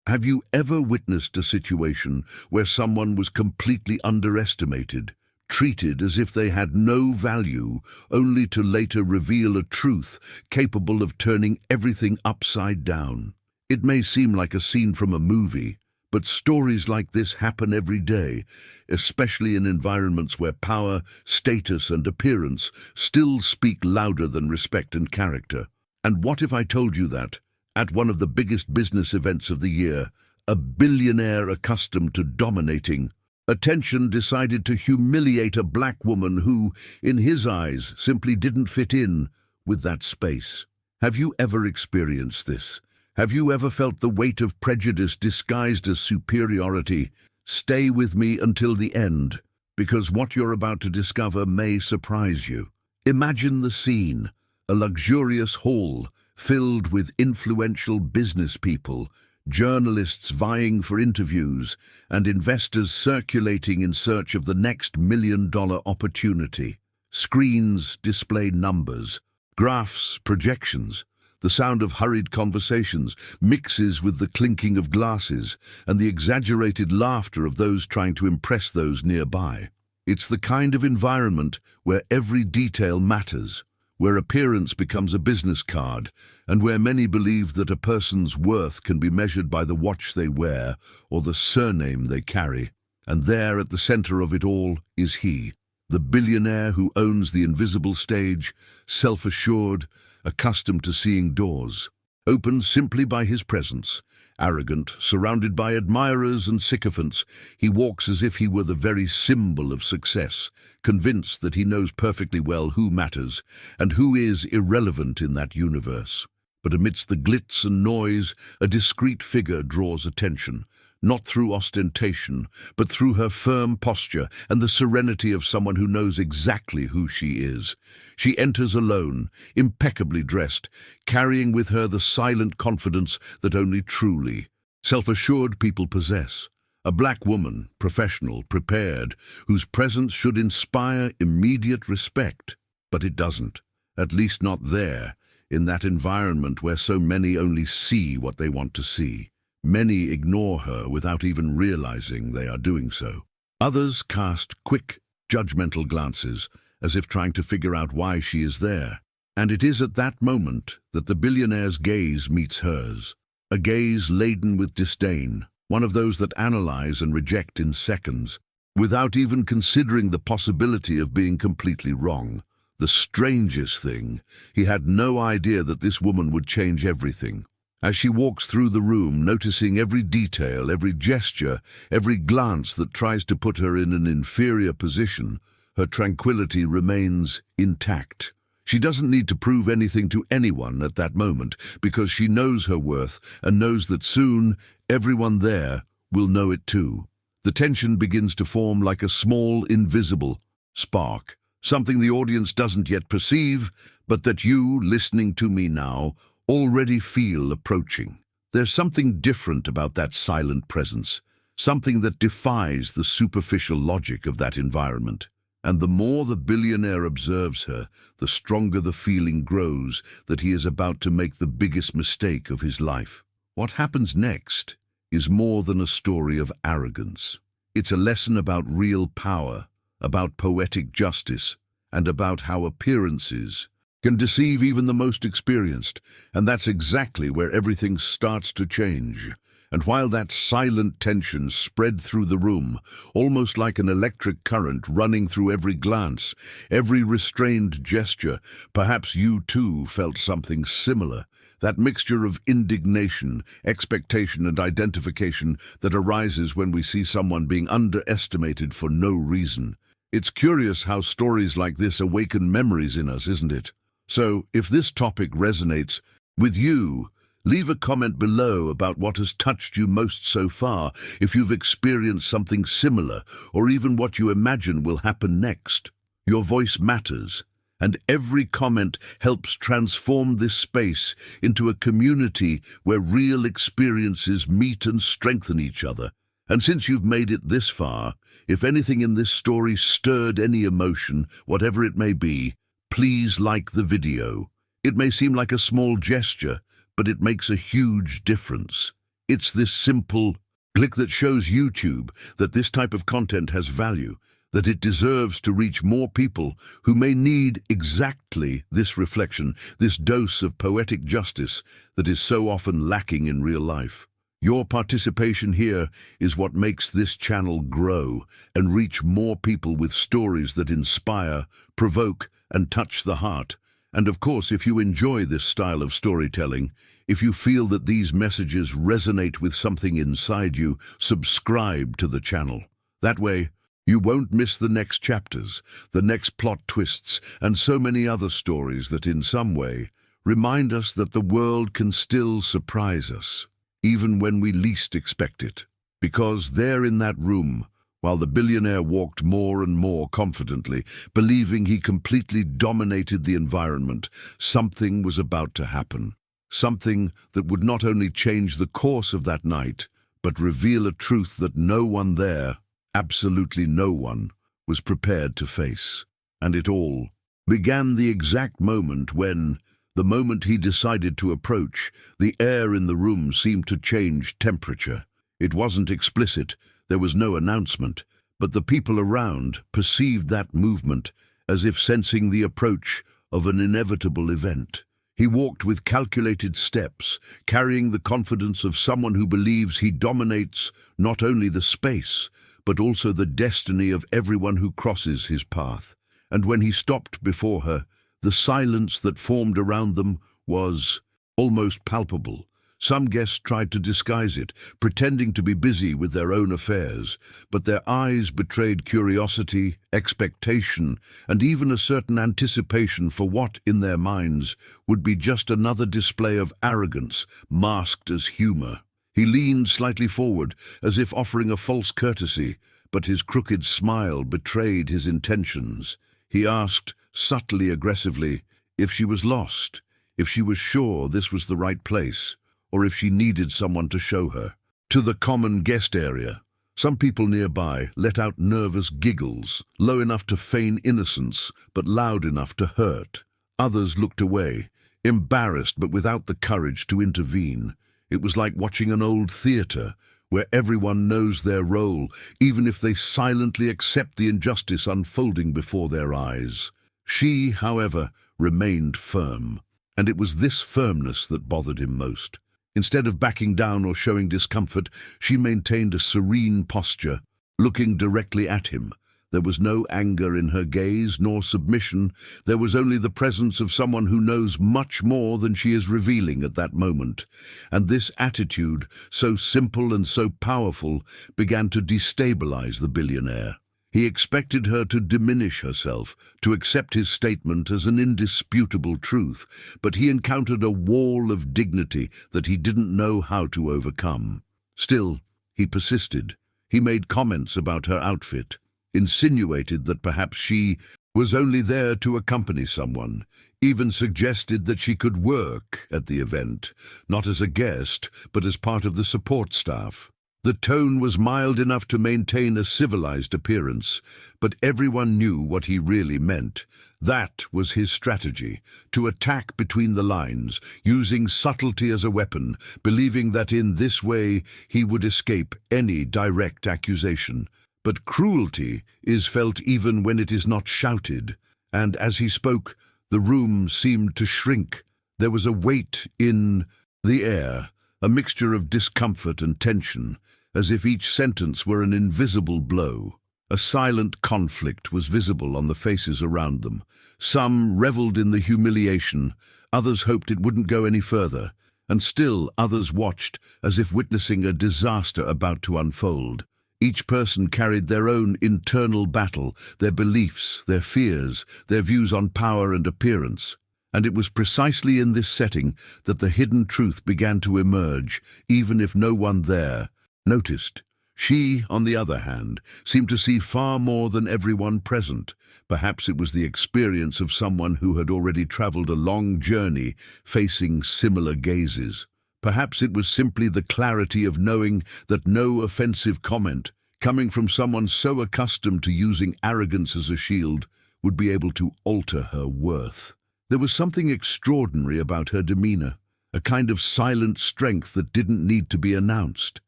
Have you ever witnessed a situation where someone was completely underestimated, treated as if they had no value, only to later reveal a truth capable of turning everything upside down? It may seem like a scene from a movie, but stories like this happen every day, especially in environments where power, status, and appearance still speak louder than respect and character. And what if I told you that, at one of the biggest business events of the year, a billionaire accustomed to dominating attention decided to humiliate a black woman who, in his eyes, simply didn't fit in with that space? Have you ever experienced this? Have you ever felt the weight of prejudice disguised as superiority? Stay with me until the end, because what you're about to discover may surprise you. Imagine the scene, a luxurious hall filled with influential business people, journalists vying for interviews, and investors circulating in search of the next million-dollar opportunity. Screens display numbers, graphs, projections. The sound of hurried conversations mixes with the clinking of glasses and the exaggerated laughter of those trying to impress those nearby. It's the kind of environment where every detail matters, where appearance becomes a business card, and where many believe that a person's worth can be measured by the watch they wear or the surname they carry. And there, at the center of it all, is he, the billionaire who owns the invisible stage, self-assured, accustomed to seeing doors open simply by his presence. Arrogant, surrounded by admirers and sycophants, he walks as if he were the very symbol of success, convinced that he knows perfectly well who matters and who is irrelevant in that universe. But amidst the glitz and noise, a discreet figure draws attention, not through ostentation, but through her firm posture and the serenity of someone who knows exactly who she is. She enters alone, impeccably dressed, carrying with her the silent confidence that only truly self-assured people possess. A black woman, professional, prepared, whose presence should inspire immediate respect. But it doesn't, at least not there, in that environment where so many only see what they want to see. Many ignore her without even realizing they are doing so. Others cast quick, judgmental glances, as if trying to figure out why she is there. And it is at that moment that the billionaire's gaze meets hers. A gaze laden with disdain, one of those that analyze and reject in seconds, without even considering the possibility of being completely wrong. The strangest thing, he had no idea that this woman would change everything. As she walks through the room, noticing every detail, every gesture, every glance that tries to put her in an inferior position, her tranquility remains intact. She doesn't need to prove anything to anyone at that moment, because she knows her worth and knows that soon everyone there will know it too. The tension begins to form like a small, invisible spark, something the audience doesn't yet perceive, but that you, listening to me now, already feel approaching. There's something different about that silent presence, something that defies the superficial logic of that environment. And the more the billionaire observes her, the stronger the feeling grows that he is about to make the biggest mistake of his life. What happens next is more than a story of arrogance. It's a lesson about real power, about poetic justice, and about how appearances can deceive even the most experienced, and that's exactly where everything starts to change. And while that silent tension spread through the room, almost like an electric current running through every glance, every restrained gesture, perhaps you too felt something similar. That mixture of indignation, expectation, and identification that arises when we see someone being underestimated for no reason. It's curious how stories like this awaken memories in us, isn't it? So, if this topic resonates with you, leave a comment below about what has touched you most so far, if you've experienced something similar, or even what you imagine will happen next. Your voice matters, and every comment helps transform this space into a community where real experiences meet and strengthen each other. And since you've made it this far, if anything in this story stirred any emotion, whatever it may be, please like the video. It may seem like a small gesture, but it makes a huge difference. It's this simple click that shows YouTube that this type of content has value, that it deserves to reach more people who may need exactly this reflection, this dose of poetic justice that is so often lacking in real life. Your participation here is what makes this channel grow and reach more people with stories that inspire, provoke, and touch the heart. And of course, if you enjoy this style of storytelling, if you feel that these messages resonate with something inside you, subscribe to the channel. That way, you won't miss the next chapters, the next plot twists, and so many other stories that in some way remind us that the world can still surprise us, even when we least expect it. Because there in that room, while the billionaire walked more and more confidently, believing he completely dominated the environment, something was about to happen. Something that would not only change the course of that night, but reveal a truth that no one there, absolutely no one, was prepared to face. And it all began the exact moment when, the moment he decided to approach, the air in the room seemed to change temperature. It wasn't explicit, there was no announcement, but the people around perceived that movement as if sensing the approach of an inevitable event. He walked with calculated steps, carrying the confidence of someone who believes he dominates not only the space, but also the destiny of everyone who crosses his path. And when he stopped before her, the silence that formed around them was almost palpable. Some guests tried to disguise it, pretending to be busy with their own affairs, but their eyes betrayed curiosity, expectation, and even a certain anticipation for what, in their minds, would be just another display of arrogance masked as humor. He leaned slightly forward, as if offering a false courtesy, but his crooked smile betrayed his intentions. He asked, subtly aggressively, if she was lost, if she was sure this was the right place, or if she needed someone to show her. To the common guest area, some people nearby let out nervous giggles, low enough to feign innocence, but loud enough to hurt. Others looked away, embarrassed but without the courage to intervene. It was like watching an old theater, where everyone knows their role, even if they silently accept the injustice unfolding before their eyes. She, however, remained firm, and it was this firmness that bothered him most. Instead of backing down or showing discomfort, she maintained a serene posture, looking directly at him. There was no anger in her gaze, nor submission. There was only the presence of someone who knows much more than she is revealing at that moment. And this attitude, so simple and so powerful, began to destabilize the billionaire. He expected her to diminish herself, to accept his statement as an indisputable truth, but he encountered a wall of dignity that he didn't know how to overcome. Still, he persisted. He made comments about her outfit, insinuated that perhaps she was only there to accompany someone, even suggested that she could work at the event, not as a guest, but as part of the support staff. The tone was mild enough to maintain a civilized appearance, but everyone knew what he really meant. That was his strategy, to attack between the lines, using subtlety as a weapon, believing that in this way he would escape any direct accusation. But cruelty is felt even when it is not shouted, and as he spoke, the room seemed to shrink. There was a weight in the air, a mixture of discomfort and tension, as if each sentence were an invisible blow. A silent conflict was visible on the faces around them. Some reveled in the humiliation, others hoped it wouldn't go any further, and still others watched as if witnessing a disaster about to unfold. Each person carried their own internal battle, their beliefs, their fears, their views on power and appearance. And it was precisely in this setting that the hidden truth began to emerge, even if no one there noticed. She, on the other hand, seemed to see far more than everyone present. Perhaps it was the experience of someone who had already traveled a long journey, facing similar gazes. Perhaps it was simply the clarity of knowing that no offensive comment, coming from someone so accustomed to using arrogance as a shield, would be able to alter her worth. There was something extraordinary about her demeanor, a kind of silent strength that didn't need to be announced.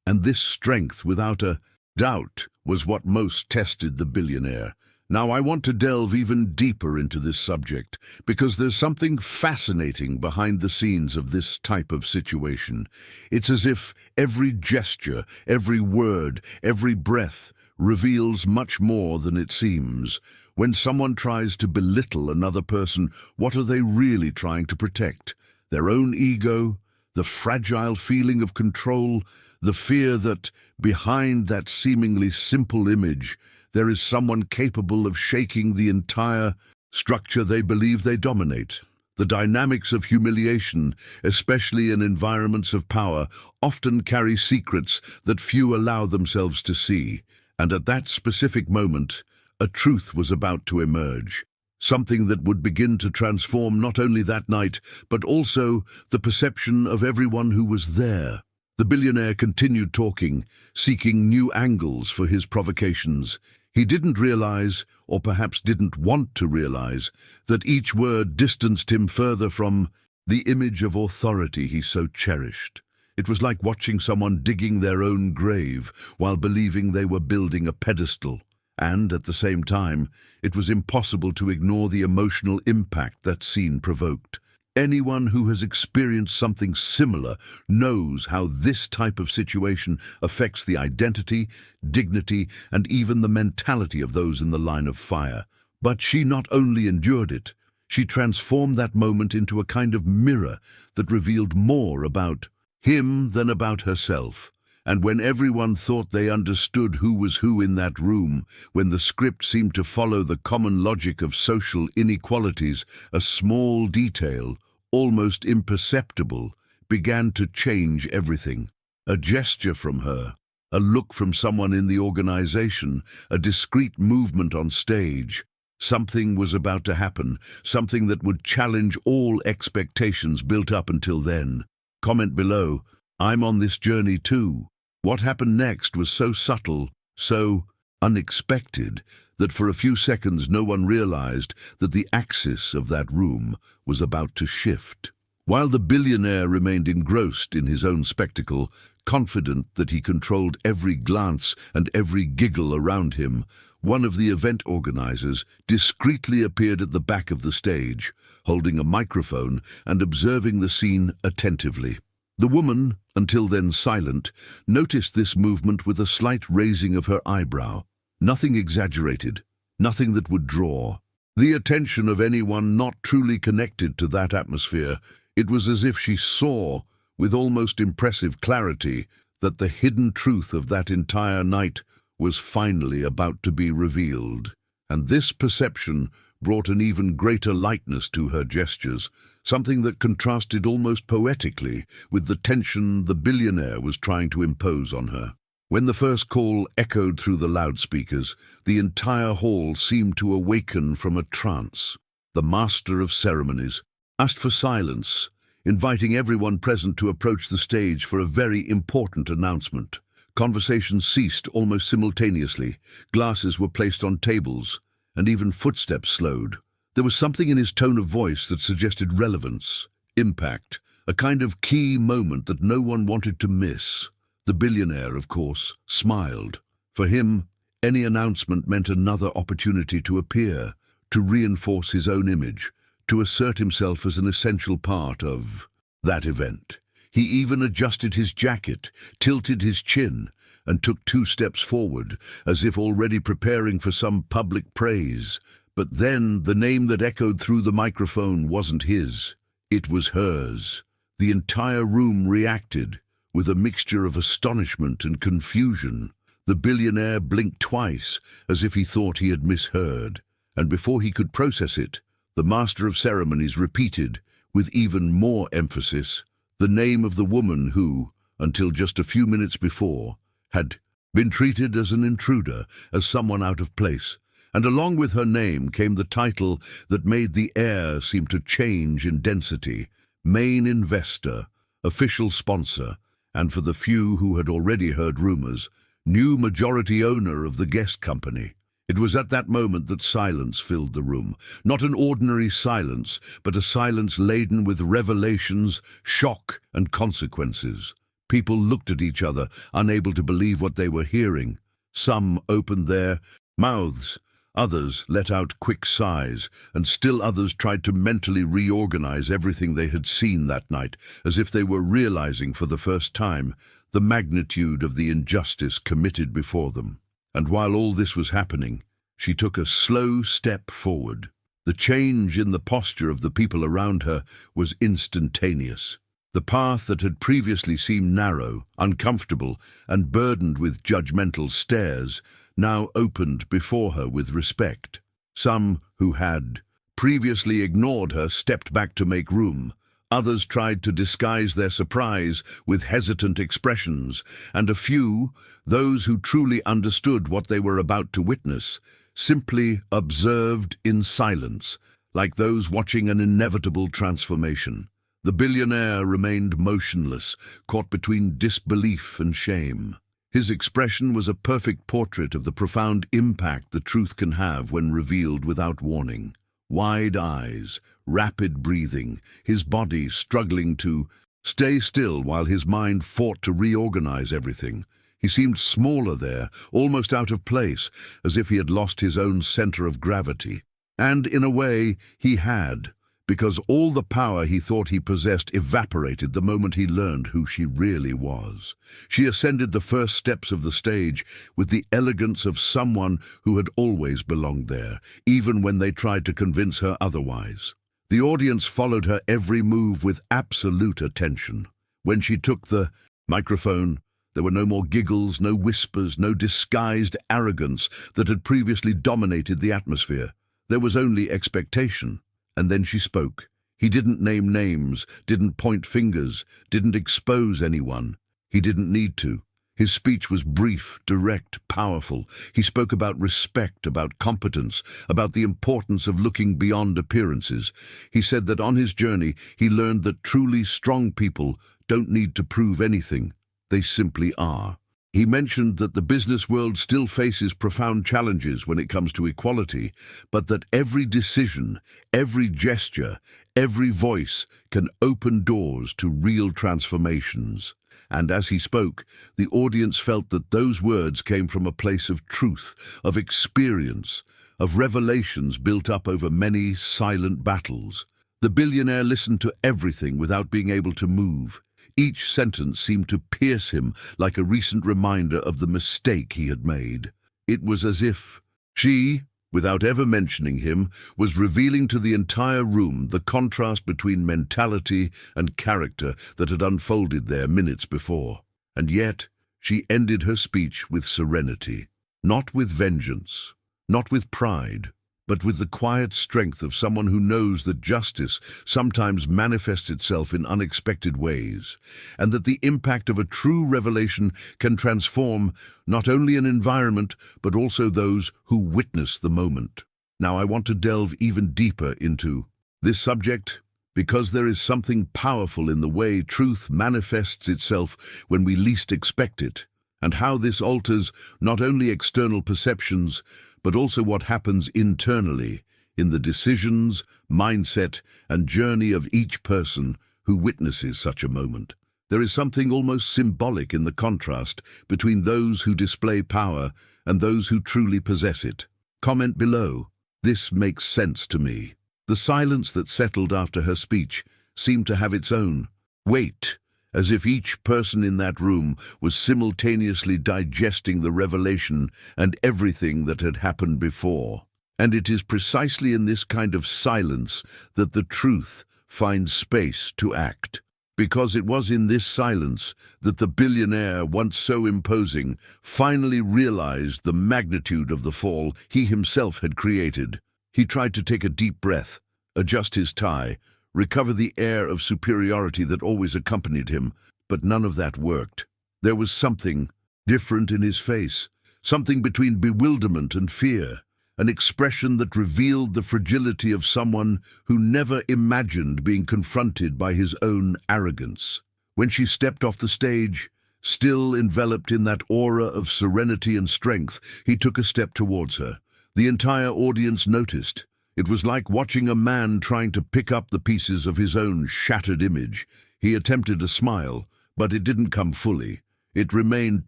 And this strength, without a doubt, was what most tested the billionaire. Now, I want to delve even deeper into this subject, because there's something fascinating behind the scenes of this type of situation. It's as if every gesture, every word, every breath reveals much more than it seems. When someone tries to belittle another person, what are they really trying to protect? Their own ego, the fragile feeling of control, the fear that behind that seemingly simple image, there is someone capable of shaking the entire structure they believe they dominate. The dynamics of humiliation, especially in environments of power, often carry secrets that few allow themselves to see. And at that specific moment, a truth was about to emerge. Something that would begin to transform not only that night, but also the perception of everyone who was there. The billionaire continued talking, seeking new angles for his provocations. He didn't realize, or perhaps didn't want to realize, that each word distanced him further from the image of authority he so cherished. It was like watching someone digging their own grave while believing they were building a pedestal. And, at the same time, it was impossible to ignore the emotional impact that scene provoked. Anyone who has experienced something similar knows how this type of situation affects the identity, dignity, and even the mentality of those in the line of fire. But she not only endured it, she transformed that moment into a kind of mirror that revealed more about him than about herself. And when everyone thought they understood who was who in that room, when the script seemed to follow the common logic of social inequalities, a small detail, almost imperceptible, began to change everything. A gesture from her, a look from someone in the organization, a discreet movement on stage. Something was about to happen, something that would challenge all expectations built up until then. Comment below, I'm on this journey too. What happened next was so subtle, so unexpected, that for a few seconds no one realized that the axis of that room was about to shift. While the billionaire remained engrossed in his own spectacle, confident that he controlled every glance and every giggle around him, one of the event organizers discreetly appeared at the back of the stage, holding a microphone and observing the scene attentively. The woman, until then silent, noticed this movement with a slight raising of her eyebrow. Nothing exaggerated, nothing that would draw the attention of anyone not truly connected to that atmosphere. It was as if she saw, with almost impressive clarity, that the hidden truth of that entire night was finally about to be revealed. And this perception brought an even greater lightness to her gestures, something that contrasted almost poetically with the tension the billionaire was trying to impose on her. When the first call echoed through the loudspeakers, the entire hall seemed to awaken from a trance. The master of ceremonies asked for silence, inviting everyone present to approach the stage for a very important announcement. Conversations ceased almost simultaneously, glasses were placed on tables, and even footsteps slowed. There was something in his tone of voice that suggested relevance, impact, a kind of key moment that no one wanted to miss. The billionaire, of course, smiled. For him, any announcement meant another opportunity to appear, to reinforce his own image, to assert himself as an essential part of that event. He even adjusted his jacket, tilted his chin, and took 2 steps forward, as if already preparing for some public praise. But then the name that echoed through the microphone wasn't his. It was hers. The entire room reacted, with a mixture of astonishment and confusion. The billionaire blinked twice, as if he thought he had misheard. And before he could process it, the master of ceremonies repeated, with even more emphasis, the name of the woman who, until just a few minutes before, had been treated as an intruder, as someone out of place. And along with her name came the title that made the air seem to change in density: main investor, official sponsor, and for the few who had already heard rumors, new majority owner of the guest company. It was at that moment that silence filled the room. Not an ordinary silence, but a silence laden with revelations, shock, and consequences. People looked at each other, unable to believe what they were hearing. Some opened their mouths, others let out quick sighs, and still others tried to mentally reorganize everything they had seen that night, as if they were realizing for the first time the magnitude of the injustice committed before them. And while all this was happening, she took a slow step forward. The change in the posture of the people around her was instantaneous. The path that had previously seemed narrow, uncomfortable, and burdened with judgmental stares now opened before her with respect. Some who had previously ignored her stepped back to make room. Others tried to disguise their surprise with hesitant expressions, and a few, those who truly understood what they were about to witness, simply observed in silence, like those watching an inevitable transformation. The billionaire remained motionless, caught between disbelief and shame. His expression was a perfect portrait of the profound impact the truth can have when revealed without warning. Wide eyes, rapid breathing, his body struggling to stay still while his mind fought to reorganize everything. He seemed smaller there, almost out of place, as if he had lost his own center of gravity. And in a way, he had, because all the power he thought he possessed evaporated the moment he learned who she really was. She ascended the first steps of the stage with the elegance of someone who had always belonged there, even when they tried to convince her otherwise. The audience followed her every move with absolute attention. When she took the microphone, there were no more giggles, no whispers, no disguised arrogance that had previously dominated the atmosphere. There was only expectation. And then she spoke. He didn't name names, didn't point fingers, didn't expose anyone. He didn't need to. His speech was brief, direct, powerful. He spoke about respect, about competence, about the importance of looking beyond appearances. He said that on his journey, he learned that truly strong people don't need to prove anything. They simply are. He mentioned that the business world still faces profound challenges when it comes to equality, but that every decision, every gesture, every voice can open doors to real transformations. And as he spoke, the audience felt that those words came from a place of truth, of experience, of revelations built up over many silent battles. The billionaire listened to everything without being able to move. Each sentence seemed to pierce him like a recent reminder of the mistake he had made. It was as if she, without ever mentioning him, was revealing to the entire room the contrast between mentality and character that had unfolded there minutes before. And yet, she ended her speech with serenity, not with vengeance, not with pride, but with the quiet strength of someone who knows that justice sometimes manifests itself in unexpected ways, and that the impact of a true revelation can transform not only an environment, but also those who witness the moment. Now I want to delve even deeper into this subject, because there is something powerful in the way truth manifests itself when we least expect it, and how this alters not only external perceptions, but also what happens internally in the decisions, mindset, and journey of each person who witnesses such a moment. There is something almost symbolic in the contrast between those who display power and those who truly possess it. Comment below. This makes sense to me. The silence that settled after her speech seemed to have its own weight, as if each person in that room was simultaneously digesting the revelation and everything that had happened before. And it is precisely in this kind of silence that the truth finds space to act. Because it was in this silence that the billionaire, once so imposing, finally realized the magnitude of the fall he himself had created. He tried to take a deep breath, adjust his tie, recover the air of superiority that always accompanied him, but none of that worked. There was something different in his face, something between bewilderment and fear, an expression that revealed the fragility of someone who never imagined being confronted by his own arrogance. When she stepped off the stage, still enveloped in that aura of serenity and strength, he took a step towards her. The entire audience noticed. It was like watching a man trying to pick up the pieces of his own shattered image. He attempted a smile, but it didn't come fully. It remained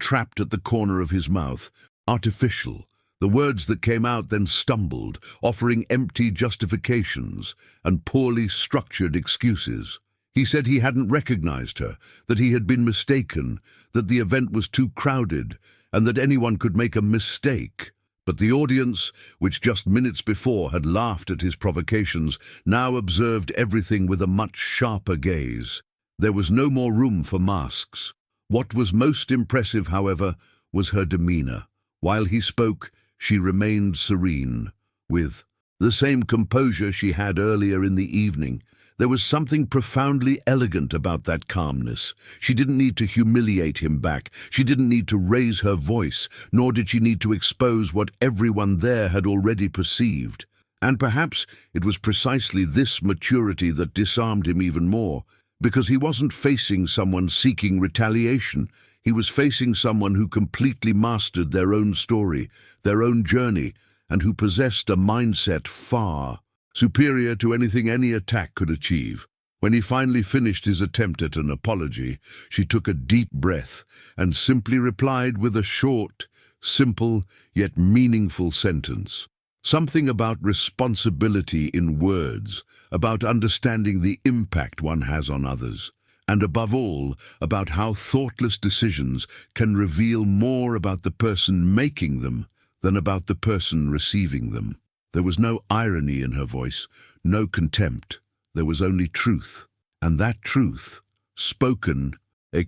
trapped at the corner of his mouth, artificial. The words that came out then stumbled, offering empty justifications and poorly structured excuses. He said he hadn't recognized her, that he had been mistaken, that the event was too crowded, and that anyone could make a mistake. But the audience, which just minutes before had laughed at his provocations, now observed everything with a much sharper gaze. There was no more room for masks. What was most impressive, however, was her demeanor. While he spoke, she remained serene, with the same composure she had earlier in the evening. There was something profoundly elegant about that calmness. She didn't need to humiliate him back. She didn't need to raise her voice, nor did she need to expose what everyone there had already perceived. And perhaps it was precisely this maturity that disarmed him even more, because he wasn't facing someone seeking retaliation. He was facing someone who completely mastered their own story, their own journey, and who possessed a mindset far superior to anything any attack could achieve. When he finally finished his attempt at an apology, she took a deep breath and simply replied with a short, simple, yet meaningful sentence. Something about responsibility in words, about understanding the impact one has on others, and above all, about how thoughtless decisions can reveal more about the person making them than about the person receiving them. There was no irony in her voice, no contempt. There was only truth. And that truth, spoken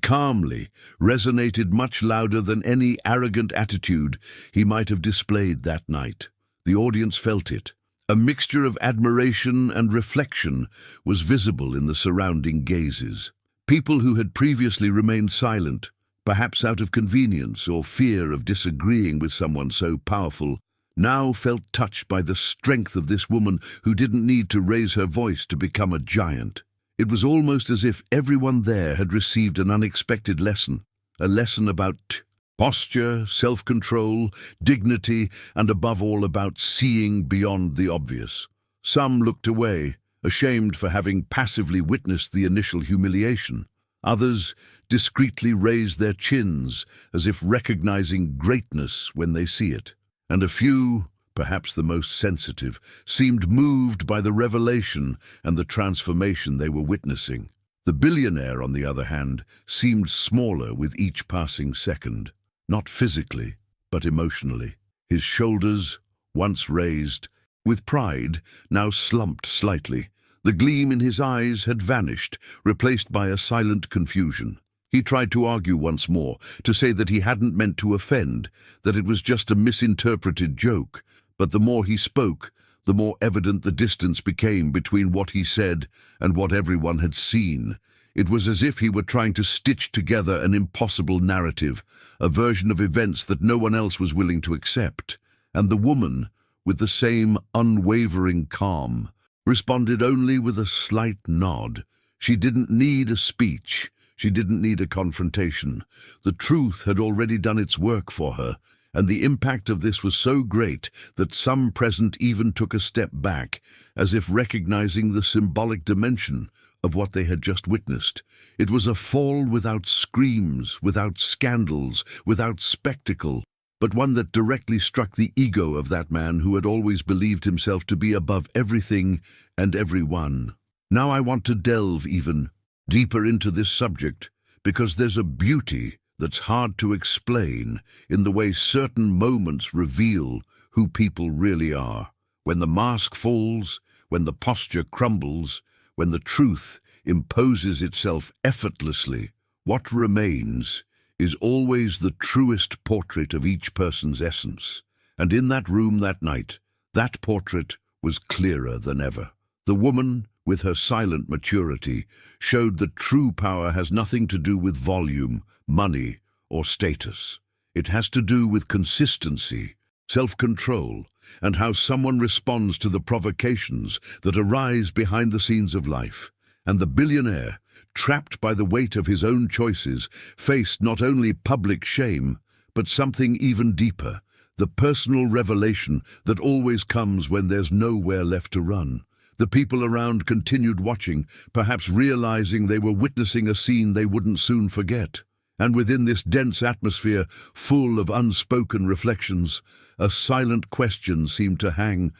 calmly, resonated much louder than any arrogant attitude he might have displayed that night. The audience felt it. A mixture of admiration and reflection was visible in the surrounding gazes. People who had previously remained silent, perhaps out of convenience or fear of disagreeing with someone so powerful, now felt touched by the strength of this woman who didn't need to raise her voice to become a giant. It was almost as if everyone there had received an unexpected lesson, a lesson about posture, self-control, dignity, and above all about seeing beyond the obvious. Some looked away, ashamed for having passively witnessed the initial humiliation. Others discreetly raised their chins as if recognizing greatness when they see it. And a few, perhaps the most sensitive, seemed moved by the revelation and the transformation they were witnessing. The billionaire, on the other hand, seemed smaller with each passing second, not physically, but emotionally. His shoulders, once raised, with pride, now slumped slightly. The gleam in his eyes had vanished, replaced by a silent confusion. He tried to argue once more, to say that he hadn't meant to offend, that it was just a misinterpreted joke. But the more he spoke, the more evident the distance became between what he said and what everyone had seen. It was as if he were trying to stitch together an impossible narrative, a version of events that no one else was willing to accept. And the woman, with the same unwavering calm, responded only with a slight nod. She didn't need a speech. She didn't need a confrontation. The truth had already done its work for her, and the impact of this was so great that some present even took a step back, as if recognizing the symbolic dimension of what they had just witnessed. It was a fall without screams, without scandals, without spectacle, but one that directly struck the ego of that man who had always believed himself to be above everything and everyone. Now I want to delve even deeper into this subject, because there's a beauty that's hard to explain in the way certain moments reveal who people really are. When the mask falls, when the posture crumbles, when the truth imposes itself effortlessly, what remains is always the truest portrait of each person's essence. And in that room that night, that portrait was clearer than ever. The woman, with her silent maturity, showed that true power has nothing to do with volume, money, or status. It has to do with consistency, self-control, and how someone responds to the provocations that arise behind the scenes of life. And the billionaire, trapped by the weight of his own choices, faced not only public shame, but something even deeper, the personal revelation that always comes when there's nowhere left to run. The people around continued watching, perhaps realizing they were witnessing a scene they wouldn't soon forget. And within this dense atmosphere, full of unspoken reflections, a silent question seemed to hang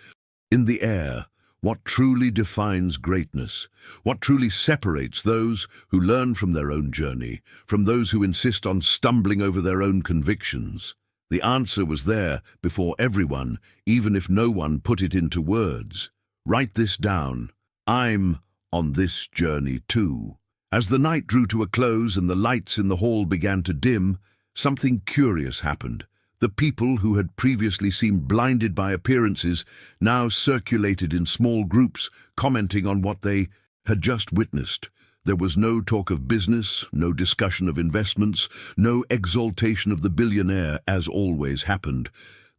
in the air. What truly defines greatness? What truly separates those who learn from their own journey, from those who insist on stumbling over their own convictions? The answer was there before everyone, even if no one put it into words. Write this down. I'm on this journey too. As the night drew to a close and the lights in the hall began to dim, something curious happened. The people who had previously seemed blinded by appearances now circulated in small groups, commenting on what they had just witnessed. There was no talk of business, no discussion of investments, no exaltation of the billionaire, as always happened.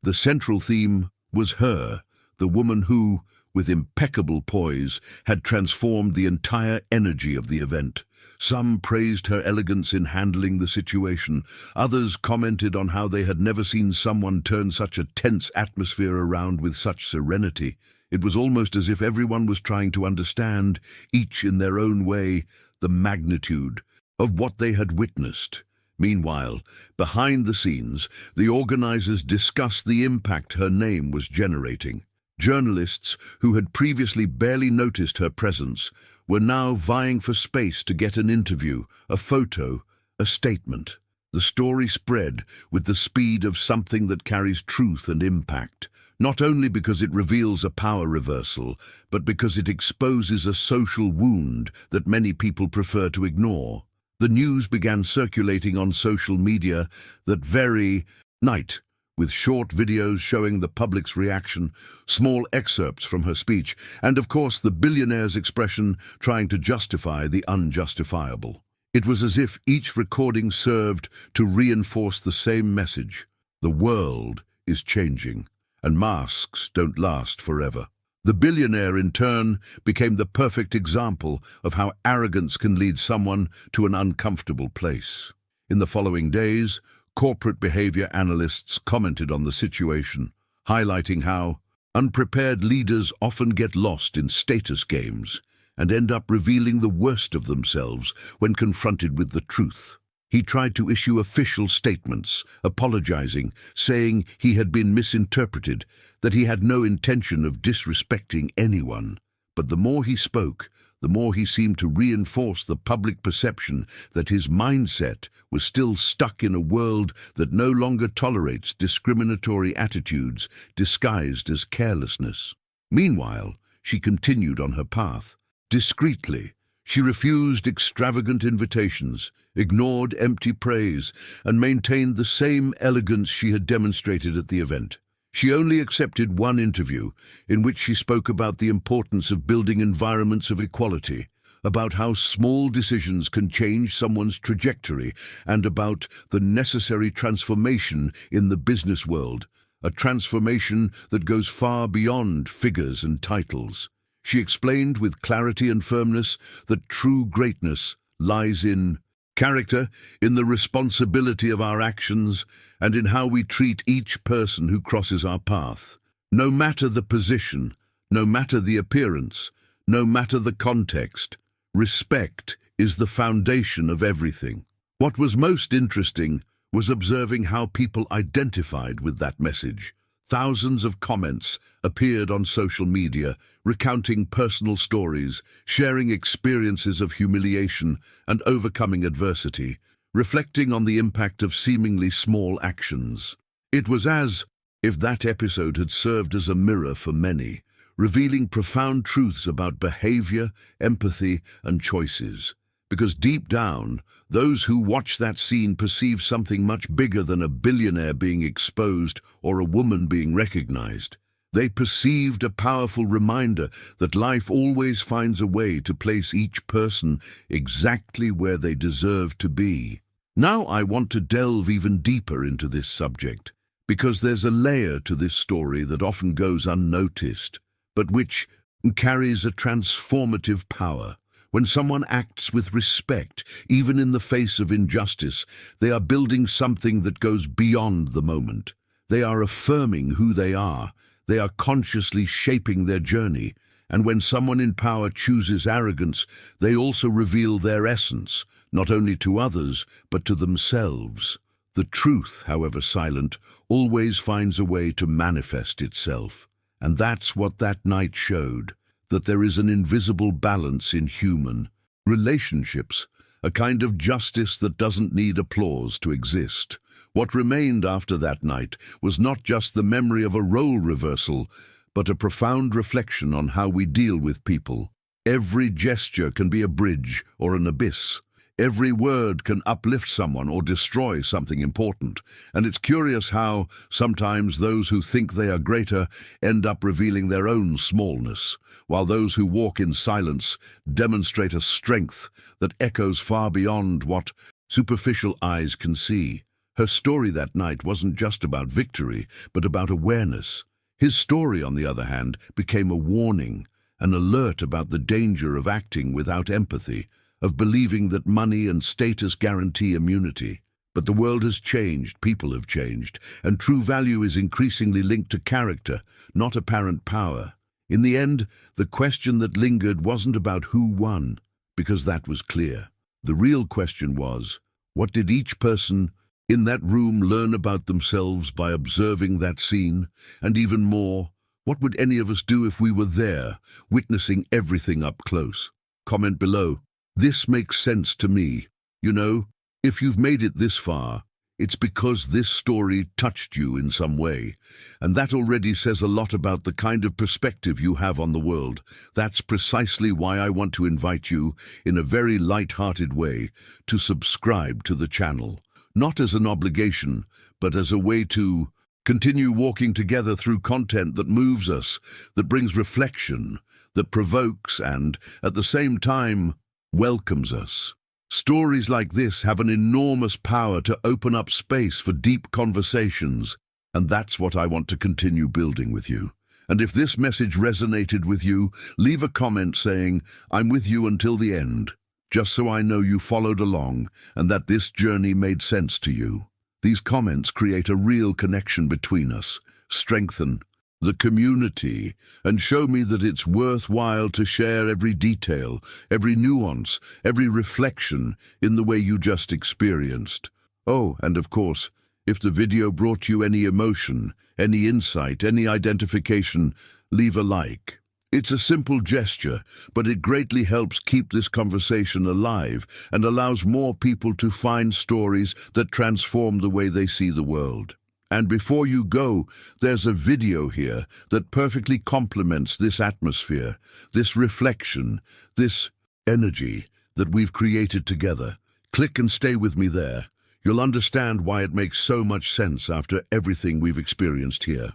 The central theme was her, the woman who, with impeccable poise, had transformed the entire energy of the event. Some praised her elegance in handling the situation. Others commented on how they had never seen someone turn such a tense atmosphere around with such serenity. It was almost as if everyone was trying to understand, each in their own way, the magnitude of what they had witnessed. Meanwhile, behind the scenes, the organizers discussed the impact her name was generating. Journalists who had previously barely noticed her presence were now vying for space to get an interview, a photo, a statement. The story spread with the speed of something that carries truth and impact, not only because it reveals a power reversal, but because it exposes a social wound that many people prefer to ignore. The news began circulating on social media that very night, with short videos showing the public's reaction, small excerpts from her speech, and of course the billionaire's expression trying to justify the unjustifiable. It was as if each recording served to reinforce the same message. The world is changing, and masks don't last forever. The billionaire, in turn, became the perfect example of how arrogance can lead someone to an uncomfortable place. In the following days, corporate behavior analysts commented on the situation, highlighting how unprepared leaders often get lost in status games and end up revealing the worst of themselves when confronted with the truth. He tried to issue official statements, apologizing, saying he had been misinterpreted, that he had no intention of disrespecting anyone. But the more he spoke, the more he seemed to reinforce the public perception that his mindset was still stuck in a world that no longer tolerates discriminatory attitudes disguised as carelessness. Meanwhile, she continued on her path. Discreetly, she refused extravagant invitations, ignored empty praise, and maintained the same elegance she had demonstrated at the event. She only accepted one interview, in which she spoke about the importance of building environments of equality, about how small decisions can change someone's trajectory, and about the necessary transformation in the business world, a transformation that goes far beyond figures and titles. She explained with clarity and firmness that true greatness lies in character, in the responsibility of our actions, and in how we treat each person who crosses our path. No matter the position, no matter the appearance, no matter the context, respect is the foundation of everything. What was most interesting was observing how people identified with that message. Thousands of comments appeared on social media, recounting personal stories, sharing experiences of humiliation and overcoming adversity, reflecting on the impact of seemingly small actions. It was as if that episode had served as a mirror for many, revealing profound truths about behavior, empathy, and choices. Because deep down, those who watch that scene perceive something much bigger than a billionaire being exposed or a woman being recognized. They perceived a powerful reminder that life always finds a way to place each person exactly where they deserve to be. Now I want to delve even deeper into this subject, because there's a layer to this story that often goes unnoticed, but which carries a transformative power. When someone acts with respect, even in the face of injustice, they are building something that goes beyond the moment. They are affirming who they are. They are consciously shaping their journey. And when someone in power chooses arrogance, they also reveal their essence, not only to others, but to themselves. The truth, however silent, always finds a way to manifest itself. And that's what that night showed, that there is an invisible balance in human relationships, a kind of justice that doesn't need applause to exist. What remained after that night was not just the memory of a role reversal, but a profound reflection on how we deal with people. Every gesture can be a bridge or an abyss. Every word can uplift someone or destroy something important. And it's curious how sometimes those who think they are greater end up revealing their own smallness, while those who walk in silence demonstrate a strength that echoes far beyond what superficial eyes can see. Her story that night wasn't just about victory, but about awareness. His story, on the other hand, became a warning, an alert about the danger of acting without empathy, of believing that money and status guarantee immunity. But the world has changed, people have changed, and true value is increasingly linked to character, not apparent power. In the end, the question that lingered wasn't about who won, because that was clear. The real question was, what did each person in that room learn about themselves by observing that scene? And even more, what would any of us do if we were there, witnessing everything up close? Comment below. This makes sense to me. You know, if you've made it this far, it's because this story touched you in some way. And that already says a lot about the kind of perspective you have on the world. That's precisely why I want to invite you, in a very light-hearted way, to subscribe to the channel. Not as an obligation, but as a way to continue walking together through content that moves us, that brings reflection, that provokes and, at the same time, welcomes us. Stories like this have an enormous power to open up space for deep conversations, and that's what I want to continue building with you. And if this message resonated with you, leave a comment saying, "I'm with you until the end," just so I know you followed along and that this journey made sense to you. These comments create a real connection between us, strengthen the community, and show me that it's worthwhile to share every detail, every nuance, every reflection in the way you just experienced. Oh, and of course, if the video brought you any emotion, any insight, any identification, leave a like. It's a simple gesture, but it greatly helps keep this conversation alive and allows more people to find stories that transform the way they see the world. And before you go, there's a video here that perfectly complements this atmosphere, this reflection, this energy that we've created together. Click and stay with me there. You'll understand why it makes so much sense after everything we've experienced here.